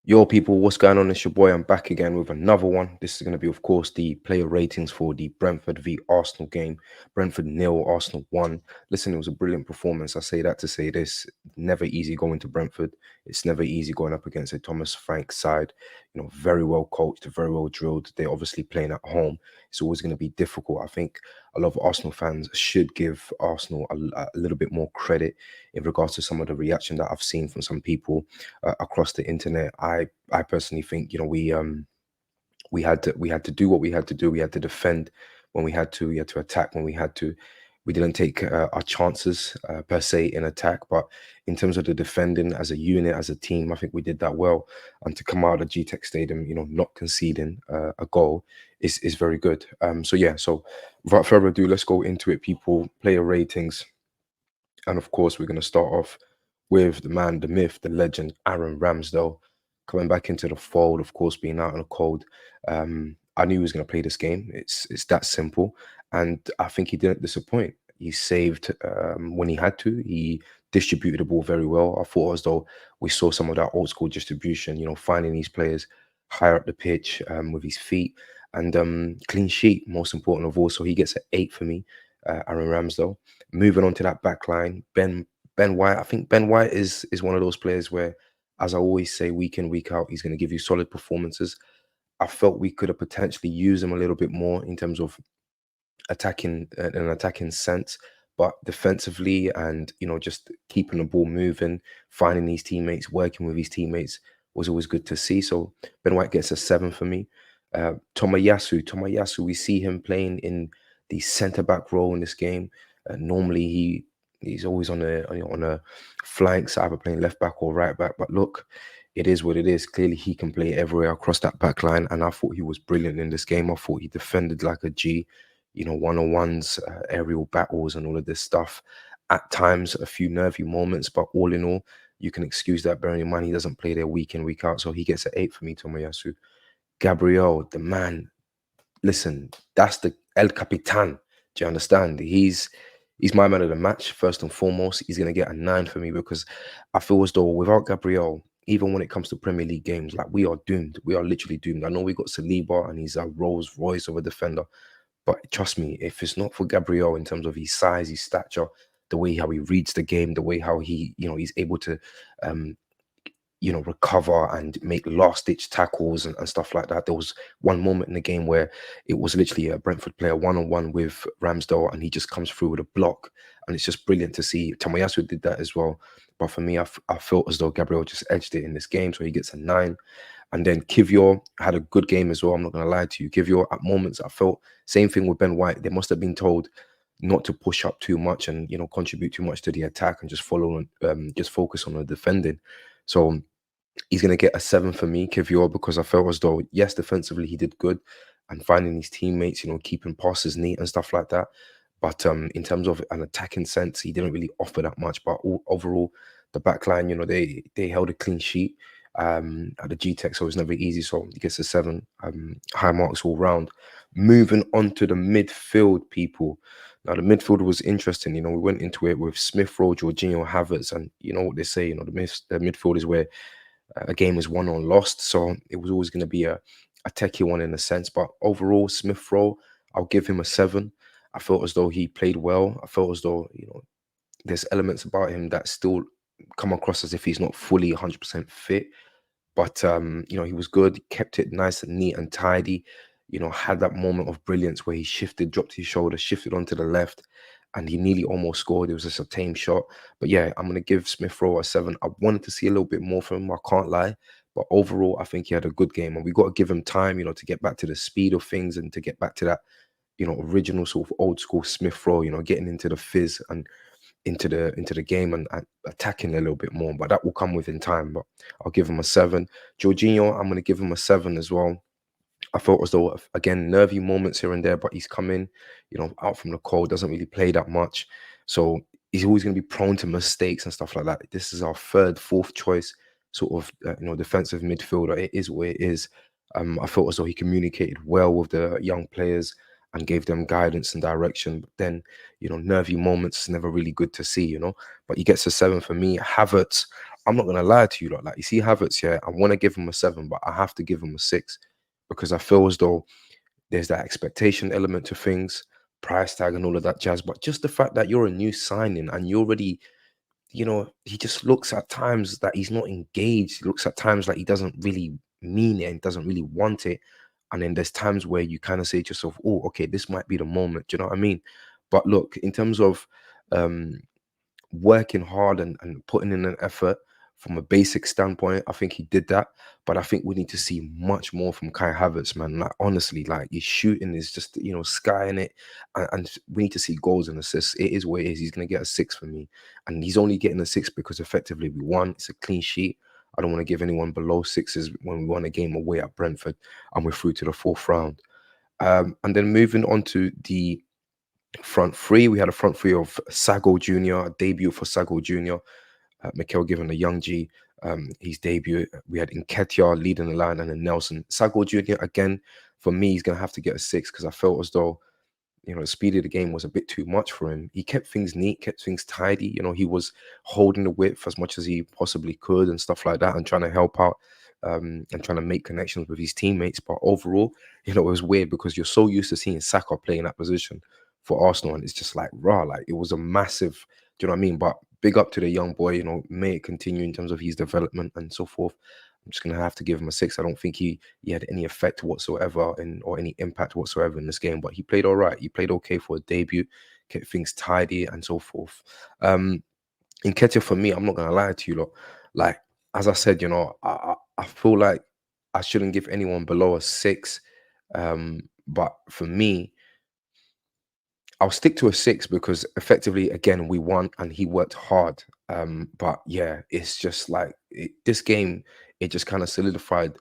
Yo, people, what's going on? It's your boy. I'm back again with another one. This is going to be, of course, the player ratings for the Brentford v Arsenal game. Brentford nil, Arsenal 1. Listen, it was a brilliant performance. I say that to say this. Never easy going to Brentford. It's never easy going up against a Thomas Frank side. Very well coached, very well drilled. They're obviously playing at home. It's always going to be difficult. I think a lot of Arsenal fans should give Arsenal a little bit more credit in regards to some of the reaction that I've seen from some people across the internet. I personally think we had to do what we had to do. We had to defend when we had to. We had to attack when we had to. We didn't take our chances per se in attack, but in terms of the defending as a unit, as a team, I think we did that well. And to come out of the GTEC Stadium, not conceding a goal is very good. So yeah, so without further ado, let's go into it, people. Player ratings. And of course, we're going to start off with the man, the myth, the legend, Aaron Ramsdale, coming back into the fold, of course, being out in the cold. I knew he was going to play this game. It's that simple. And I think he didn't disappoint. He saved when he had to. He distributed the ball very well. I thought as though we saw some of that old school distribution, finding these players higher up the pitch with his feet. And clean sheet, most important of all. So he gets an 8 for me, Aaron Ramsdale. Moving on to that back line, Ben White. I think Ben White is one of those players where, as I always say, week in, week out, he's going to give you solid performances. I felt we could have potentially used him a little bit more in terms of attacking an attacking sense, but defensively and just keeping the ball moving, finding these teammates, working with his teammates was always good to see. So Ben White gets a 7 for me. Tomayasu, we see him playing in the centre back role in this game. Normally he's always on a flank, either playing left back or right back. But look, it is what it is. Clearly, he can play everywhere across that back line, and I thought he was brilliant in this game. I thought he defended like a G. One-on-ones, aerial battles, and all of this stuff. At times, a few nervy moments, but all in all, you can excuse that. Bearing in mind, he doesn't play there week in, week out, so he gets an 8 for me, Tomoyasu. Gabriel, the man, listen, that's the El Capitan. Do you understand? He's my man of the match, first and foremost. He's gonna get a 9 for me because I feel as though without Gabriel, even when it comes to Premier League games, like we are doomed. We are literally doomed. I know we got Saliba and he's a Rolls Royce of a defender. But trust me, if it's not for Gabriel in terms of his size, his stature, the way how he reads the game, the way how he's able to um, recover and make last ditch tackles and stuff like that. There was one moment in the game where it was literally a Brentford player one-on-one with Ramsdale and he just comes through with a block. And it's just brilliant to see. Tomoyasu did that as well. But for me, I felt as though Gabriel just edged it in this game. So he gets a 9. And then Kivior had a good game as well. I'm not going to lie to you. Kivior, at moments, I felt same thing with Ben White. They must have been told not to push up too much and contribute too much to the attack and just just focus on the defending. So he's going to get a 7 for me, Kivior, because I felt as though, yes, defensively he did good and finding his teammates, keeping passes neat and stuff like that. But in terms of an attacking sense, he didn't really offer that much. But overall, the back line, they held a clean sheet at the GTEC, so it was never easy. So he gets a 7, high marks all round. Moving on to the midfield, people. Now, the midfield was interesting. We went into it with Smith Rowe, Jorginho, Havertz, and you know what they say, the midfield is where a game is won or lost. So it was always going to be a techie one in a sense. But overall, Smith Rowe, I'll give him a 7. I felt as though he played well. I felt as though, there's elements about him that still come across as if he's not fully 100% fit. But he was good, kept it nice and neat and tidy, had that moment of brilliance where he shifted, dropped his shoulder, shifted onto the left, and he nearly almost scored. It was just a tame shot. But yeah, I'm gonna give Smith Rowe a 7. I wanted to see a little bit more from him, I can't lie. But overall, I think he had a good game, and we got to give him time, to get back to the speed of things and to get back to that, original sort of old school Smith Rowe, getting into the fizz and into the game and attacking a little bit more. But that will come within time. But I'll give him a 7. Jorginho, I'm going to give him a 7 as well. I felt as though, again, nervy moments here and there, but he's coming, out from the cold, doesn't really play that much. So he's always going to be prone to mistakes and stuff like that. This is our third, fourth choice sort of, defensive midfielder. It is what it is. I felt as though he communicated well with the young players and gave them guidance and direction. But then, nervy moments is never really good to see, But he gets a 7 for me. Havertz, I'm not gonna lie to you, like you see Havertz, yeah, I want to give him a 7, but I have to give him a 6 because I feel as though there's that expectation element to things, price tag and all of that jazz. But just the fact that you're a new signing and you're already, he just looks at times that he's not engaged. He looks at times like he doesn't really mean it and doesn't really want it. And then there's times where you kind of say to yourself, oh, okay, this might be the moment. Do you know what I mean? But look, in terms of um working hard and putting in an effort from a basic standpoint, I think he did that. But I think we need to see much more from Kai Havertz, man. Like honestly, like his shooting is just skying it, and we need to see goals and assists. It is what it is. He's gonna get a 6 for me, and he's only getting a 6 because effectively we won. It's a clean sheet. I don't want to give anyone below 6s when we won a game away at Brentford and we're through to the fourth round. And then moving on to the front three, we had a front three of Sago Jr., a debut for Sago Jr., Mikel giving a young G his debut. We had Nketiah leading the line and then Nelson. Sago Jr., again, for me, he's going to have to get a 6 because I felt as though the speed of the game was a bit too much for him. He kept things neat, kept things tidy. He was holding the width as much as he possibly could and stuff like that and trying to help out and trying to make connections with his teammates. But overall, it was weird because you're so used to seeing Saka playing that position for Arsenal and it's just like raw. Like it was a massive, do you know what I mean? But big up to the young boy, may it continue in terms of his development and so forth. I'm just gonna have to give him a 6. I don't think he had any effect whatsoever or any impact whatsoever in this game, but he played all right. He played okay for a debut, kept things tidy and so forth. Nketiah for me, I'm not gonna lie to you, lot. Like as I said, I feel like I shouldn't give anyone below a 6. But for me, I'll stick to a 6 because effectively, again, we won and he worked hard. But yeah, it's just like this game, it just kind of solidified,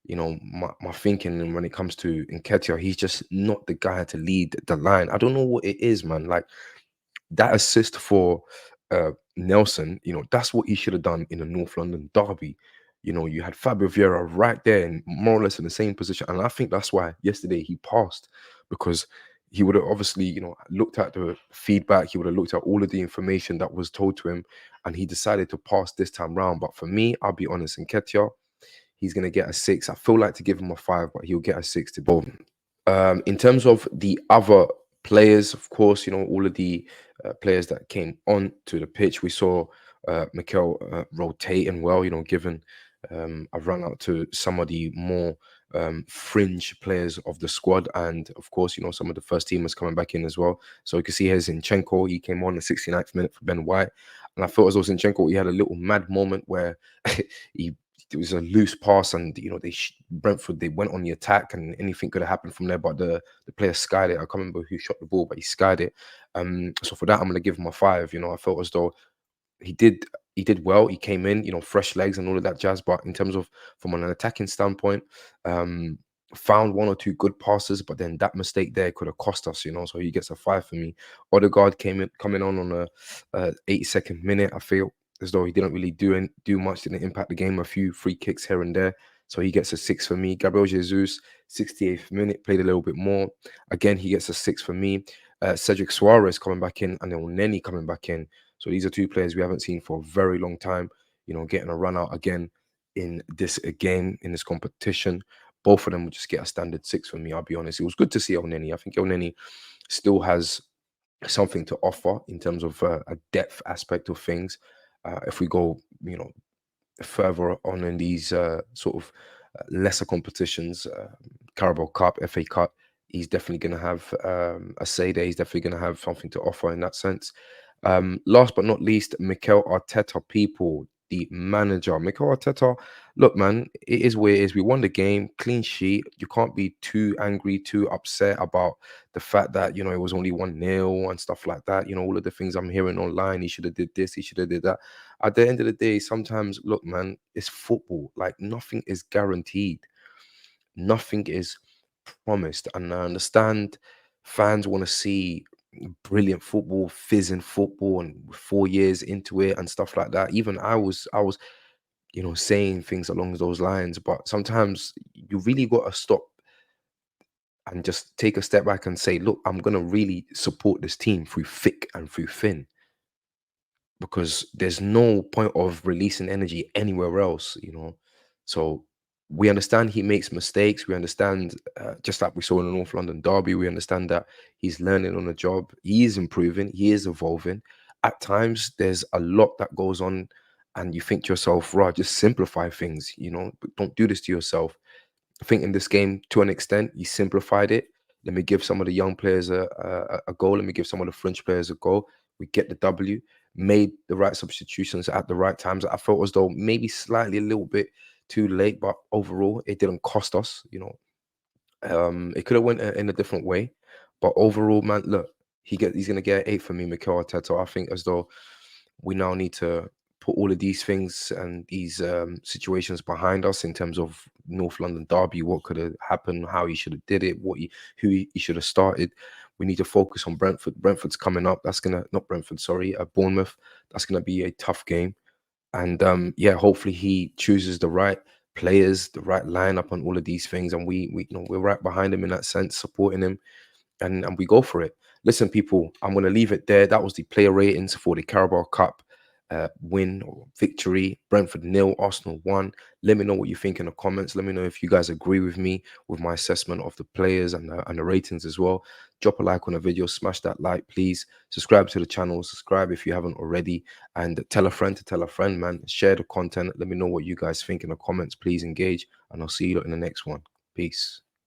my thinking. And when it comes to Nketiah, he's just not the guy to lead the line. I don't know what it is, man. Like that assist for Nelson, that's what he should have done in a North London derby. You had Fabio Vieira right there and more or less in the same position. And I think that's why yesterday he passed because he would have obviously, looked at the feedback, he would have looked at all of the information that was told to him, and he decided to pass this time round. But for me, I'll be honest, Nketiah, he's going to get a 6. I feel like to give him a 5, but he'll get a 6 to both. In terms of the other players, of course, all of the players that came on to the pitch, we saw Mikel rotating well, given a run out to some of the more fringe players of the squad. And of course, some of the first teamers coming back in as well. So you can see here's Zinchenko. He came on the 69th minute for Ben White. And I felt as though Zinchenko, he had a little mad moment where he it was a loose pass, and Brentford, they went on the attack, and anything could have happened from there. But the player skied it. I can't remember who shot the ball, but he skied it. So for that, I'm gonna give him a 5. I felt as though he did he did well. He came in, fresh legs and all of that jazz. But in terms of from an attacking standpoint, found one or two good passes, but then that mistake there could have cost us, So he gets a 5 for me. Odegaard coming on a 82nd minute. I feel as though he didn't really do much, didn't impact the game. A few free kicks here and there, so he gets a 6 for me. Gabriel Jesus, 68th minute, played a little bit more. Again, he gets a 6 for me. Cedric Suarez coming back in, and then Nenny coming back in. So these are two players we haven't seen for a very long time, getting a run out again in this game, in this competition. Both of them would just get a standard 6 for me, I'll be honest. It was good to see Elneny. I think Elneny still has something to offer in terms of a depth aspect of things. If we go, further on in these sort of lesser competitions, Carabao Cup, FA Cup, he's definitely going to have a say there. He's definitely going to have something to offer in that sense. Last but not least, Mikel Arteta, people, the manager. Mikel Arteta, look, man, it is what it is. We won the game, clean sheet. You can't be too angry, too upset about the fact that, it was only 1-0 and stuff like that. All of the things I'm hearing online, he should have did this, he should have did that. At the end of the day, sometimes, look, man, it's football. Like, nothing is guaranteed. Nothing is promised. And I understand fans want to see brilliant football, fizzing football, and 4 years into it and stuff like that. Even I was, saying things along those lines. But sometimes you really got to stop and just take a step back and say, look, I'm gonna really support this team through thick and through thin. because there's no point of releasing energy anywhere else, you know. So we understand he makes mistakes. We understand, just like we saw in the North London derby, we understand that he's learning on the job. He is improving. He is evolving. At times, there's a lot that goes on, and you think to yourself, "Right, just simplify things," you know. But don't do this to yourself. I think in this game, to an extent, he simplified it. Let me give some of the young players a goal. Let me give some of the French players a goal. We get the W, made the right substitutions at the right times. I felt as though maybe slightly a little bit too late, but overall, it didn't cost us. You know, it could have went in a different way, but overall, man, look, he's gonna get an 8 for me, Mikel Arteta. I think as though we now need to put all of these things and these situations behind us in terms of North London derby, what could have happened, how he should have did it, who he should have started. We need to focus on Brentford. Brentford's coming up. That's gonna not Brentford, sorry, Bournemouth. That's gonna be a tough game. And yeah, hopefully he chooses the right players, the right lineup, and all of these things. And we you know we're right behind him in that sense, supporting him, and we go for it. Listen, people, I'm going to leave it there. That was the player ratings for the Carabao Cup win or victory. Brentford nil, Arsenal 1. Let me know what you think in the comments. Let me know if you guys agree with me with my assessment of the players and the ratings as well. Drop a like on the video, smash that like, please. Subscribe to the channel, subscribe if you haven't already, and tell a friend to tell a friend, man. Share the content. Let me know what you guys think in the comments. Please engage, and I'll see you in the next one. Peace.